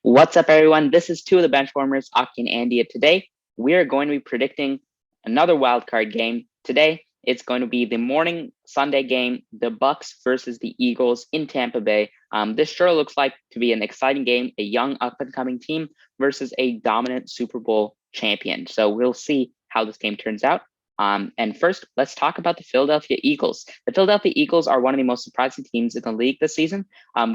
What's up, everyone? This is two of the Benchwarmers, Aki and Andy. And today, we are going to be predicting another wildcard game. Today, it's going to be the morning Sunday game, the Bucs versus the Eagles in Tampa Bay. This sure looks like to be an exciting game, a young up-and-coming team versus a dominant Super Bowl champion. So we'll see how this game turns out. And first, let's talk about the Philadelphia Eagles. The Philadelphia Eagles are one of the most surprising teams in the league this season.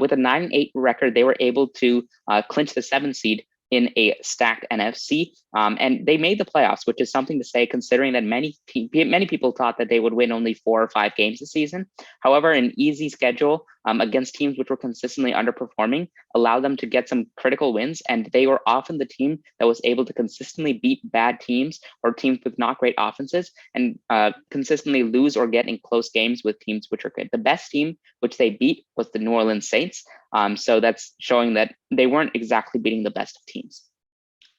With a 9-8 record, they were able to clinch the 7th seed in a stacked NFC, and they made the playoffs, which is something to say considering that many people thought that they would win only 4 or 5 games this season. However, an easy schedule against teams which were consistently underperforming allowed them to get some critical wins, and they were often the team that was able to consistently beat bad teams or teams with not great offenses, and consistently lose or get in close games with teams which are good. The best team which they beat was the New Orleans Saints. So that's showing that they weren't exactly beating the best of teams.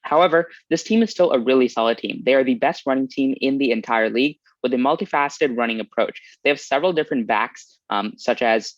However, this team is still a really solid team. They are the best running team in the entire league with a multifaceted running approach. They have several different backs, such as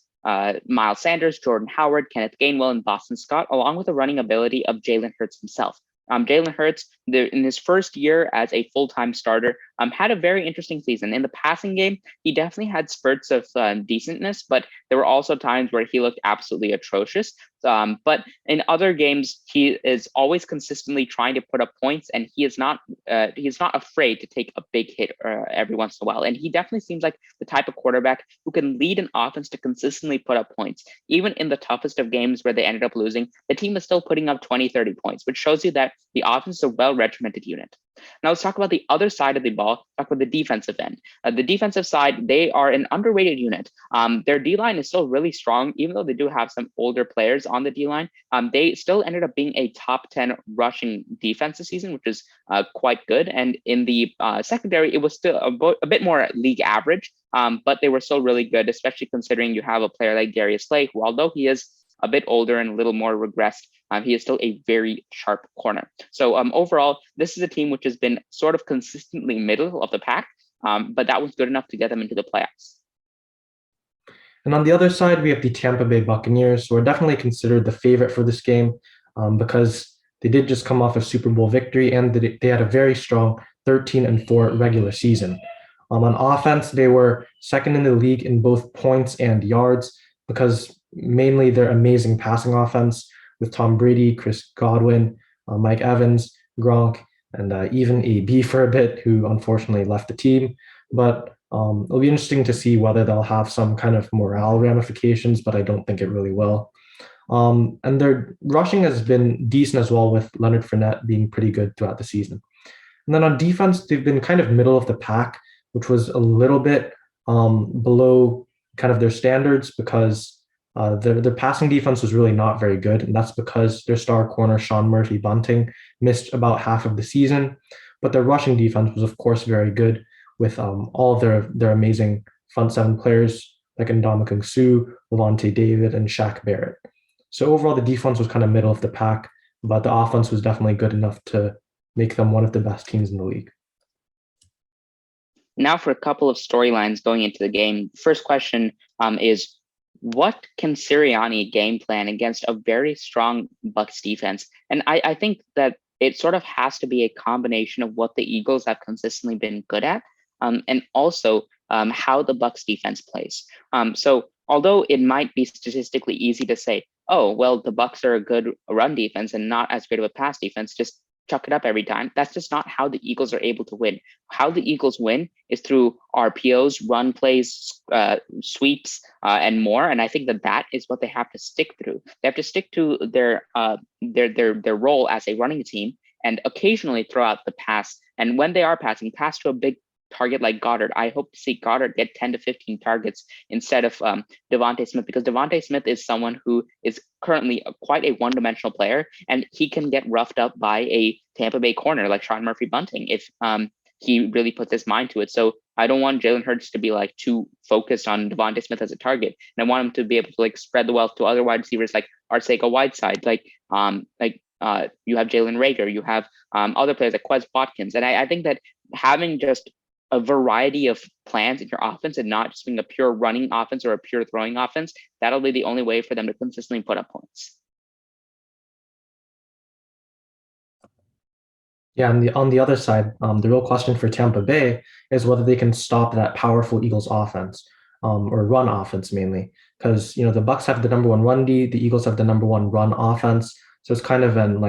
Miles Sanders, Jordan Howard, Kenneth Gainwell, and Boston Scott, along with the running ability of Jalen Hurts himself. Jalen Hurts, in his first year as a full-time starter, had a very interesting season. In the passing game, he definitely had spurts of decentness, but there were also times where he looked absolutely atrocious. But in other games, he is always consistently trying to put up points, and he is not afraid to take a big hit every once in a while. And he definitely seems like the type of quarterback who can lead an offense to consistently put up points. Even in the toughest of games where they ended up losing, the team is still putting up 20, 30 points, which shows you that the offense is a well-regimented unit. Now let's talk about the other side of the ball, talk about the defensive end. The defensive side, they are an underrated unit. Their D-line is still really strong, even though they do have some older players on the D-line. They still ended up being a top 10 rushing defense this season, which is quite good. And in the secondary, it was still a bit more league average, but they were still really good, especially considering you have a player like Darius Slay, who although he is a bit older and a little more regressed, he is still a very sharp corner. So overall, this is a team which has been sort of consistently middle of the pack, but that was good enough to get them into the playoffs. And on the other side, we have the Tampa Bay Buccaneers, who are definitely considered the favorite for this game because they did just come off a Super Bowl victory and they had a very strong 13-4 regular season. On offense, they were second in the league in both points and yards because mainly their amazing passing offense with Tom Brady, Chris Godwin, Mike Evans, Gronk, and even AB for a bit, who unfortunately left the team. But it'll be interesting to see whether they'll have some kind of morale ramifications, but I don't think it really will. And their rushing has been decent as well, with Leonard Fournette being pretty good throughout the season. And then on defense, they've been kind of middle of the pack, which was a little bit below kind of their standards because their passing defense was really not very good. And that's because their star corner, Sean Murphy-Bunting, missed about half of the season. But their rushing defense was, of course, very good with all of their amazing front seven players like Ndamukong Suh, Levante David, and Shaq Barrett. So overall, the defense was kind of middle of the pack, but the offense was definitely good enough to make them one of the best teams in the league. Now for a couple of storylines going into the game. First question is, what can Sirianni game plan against a very strong Bucs defense? And I think that it sort of has to be a combination of what the Eagles have consistently been good at, and also how the Bucs defense plays. So although it might be statistically easy to say, oh, well, the Bucs are a good run defense and not as great of a pass defense, just chuck it up every time. That's just not how the Eagles are able to win. How the Eagles win is through RPOs, run plays, sweeps, and more. And I think that is what they have to stick through. They have to stick to their role as a running team and occasionally throw out the pass. And when they are passing, pass to a big target like Goddard. I hope to see Goddard get 10 to 15 targets instead of Devontae Smith, because Devontae Smith is someone who is currently quite a one-dimensional player, and he can get roughed up by a Tampa Bay corner like Sean Murphy-Bunting if he really puts his mind to it. So I don't want Jalen Hurts to be like too focused on Devontae Smith as a target, and I want him to be able to like spread the wealth to other wide receivers like Arcega-Whiteside, like you have Jalen Reagor, you have other players like Quez Watkins, and I think that having just a variety of plans in your offense and not just being a pure running offense or a pure throwing offense, that'll be the only way for them to consistently put up points. Yeah, and on the other side, the real question for Tampa Bay is whether they can stop that powerful Eagles offense, or run offense mainly, because the Bucs have the number one run D, the Eagles have the number one run offense, so it's kind of an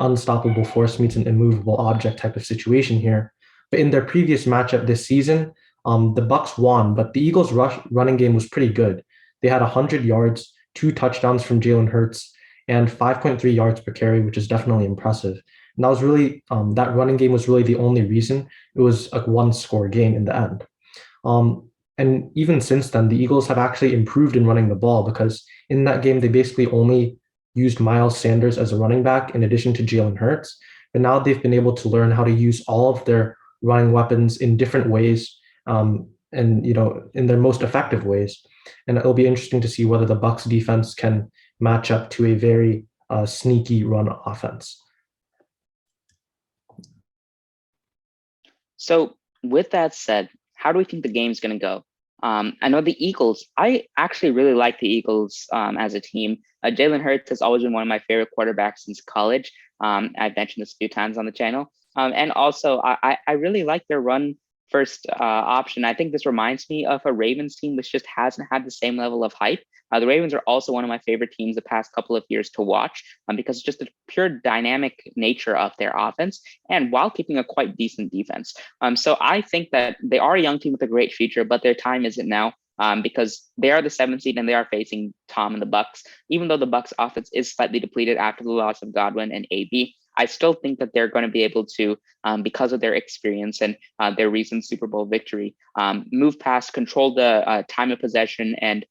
unstoppable force meets an immovable object type of situation here. But in their previous matchup this season, the Bucs won, but the Eagles' running game was pretty good. They had 100 yards, two touchdowns from Jalen Hurts, and 5.3 yards per carry, which is definitely impressive. And that was really that running game was really the only reason it was a one score game in the end. And even since then, the Eagles have actually improved in running the ball because in that game, they basically only used Miles Sanders as a running back in addition to Jalen Hurts. But now they've been able to learn how to use all of their running weapons in different ways, and in their most effective ways. And it'll be interesting to see whether the Bucs defense can match up to a very sneaky run offense. So, with that said, how do we think the game's going to go? I know the Eagles. I actually really like the Eagles as a team. Jalen Hurts has always been one of my favorite quarterbacks since college. I've mentioned this a few times on the channel. And also, I really like their run first option. I think this reminds me of a Ravens team which just hasn't had the same level of hype. The Ravens are also one of my favorite teams the past couple of years to watch because it's just the pure dynamic nature of their offense and while keeping a quite decent defense. So I think that they are a young team with a great future, but their time isn't now. Because they are the 7th seed and they are facing Tom and the Bucs. Even though the Bucs offense is slightly depleted after the loss of Godwin and AB, I still think that they're going to be able to, because of their experience and their recent Super Bowl victory, move past, control the time of possession, and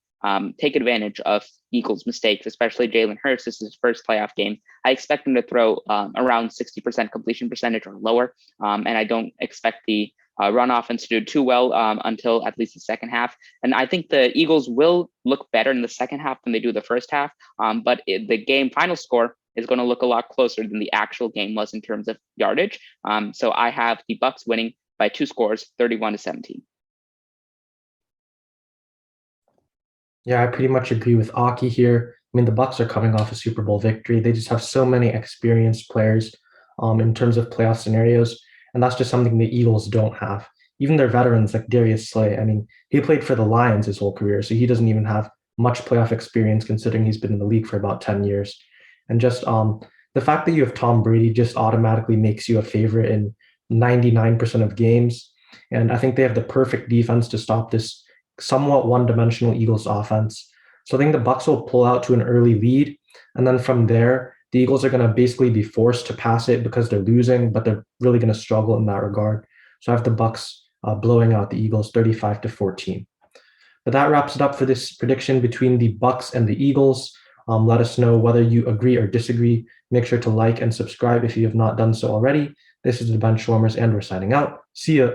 take advantage of Eagles' mistakes, especially Jalen Hurts. This is his first playoff game. I expect him to throw around 60% completion percentage or lower, and I don't expect the run offense to do too well until at least the second half. And I think the Eagles will look better in the second half than they do the first half. But the game final score is going to look a lot closer than the actual game was in terms of yardage. So I have the Bucs winning by 2 scores, 31-17. Yeah, I pretty much agree with Aki here. I mean, the Bucs are coming off a Super Bowl victory. They just have so many experienced players in terms of playoff scenarios, and that's just something the Eagles don't have. Even their veterans like Darius Slay. I mean, he played for the Lions his whole career, so he doesn't even have much playoff experience considering he's been in the league for about 10 years. And just the fact that you have Tom Brady just automatically makes you a favorite in 99% of games. And I think they have the perfect defense to stop this somewhat one-dimensional Eagles offense. So I think the Bucs will pull out to an early lead, and then from there, the Eagles are going to basically be forced to pass it because they're losing, but they're really going to struggle in that regard. So I have the Bucs blowing out the Eagles 35-14. But that wraps it up for this prediction between the Bucs and the Eagles. Let us know whether you agree or disagree. Make sure to like and subscribe if you have not done so already. This is the Benchwarmers, and we're signing out. See ya.